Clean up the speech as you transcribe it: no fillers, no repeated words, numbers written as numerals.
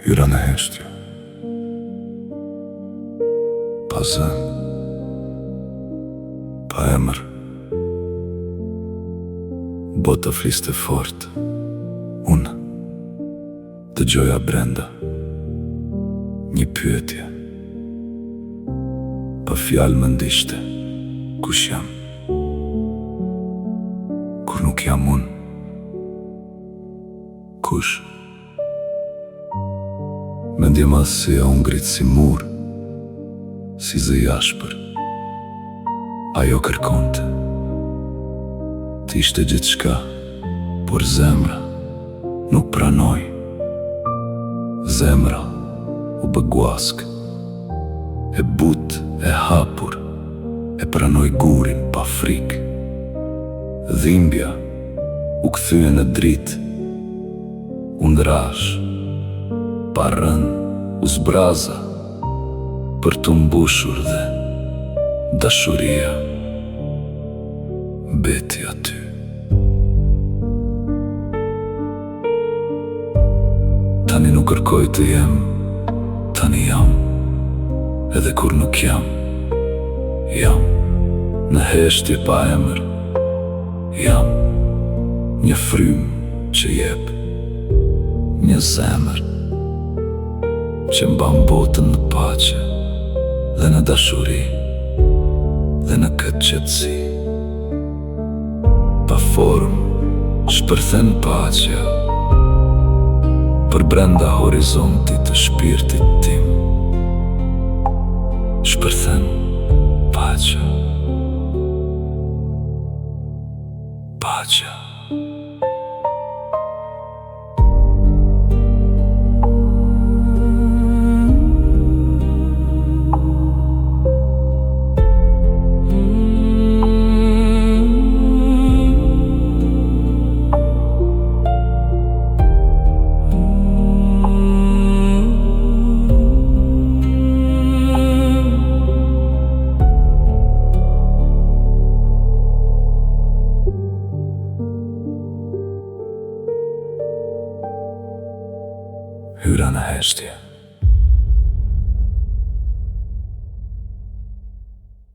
Hyra në heshtje, pa zën, pa emër. Bota fliste fort, unë dëgjoja brenda një pyetje, pa fjalë më ndishte, kush jam? Kur nuk jam unë, kush? Mendje mas si ja unë gritë si mur, si zë jashpër. Ajo kërkonte, t'ishte gjithë shka, por zemra nuk pranoj. Zemra u bë guask, e but, e hapur, e pranoj gurin pa frik. Dhimbja u kthye në dritë, u ndrash, pa rën, u zbraza, për të mbushur dhe dashuria beti aty. Tani nuk kërkoj të jem, tani jam, edhe kur nuk jam, jam në heshtje pa emër, jam një frymë që jep, një zemër që mban botën në paqe dhe në dashuri dhe në këtë qetësi. Pa formë shpërthen paqja për brenda horizontit të shpirtit tim. Shpërthen paqja, paqja. Hyra në heshtje.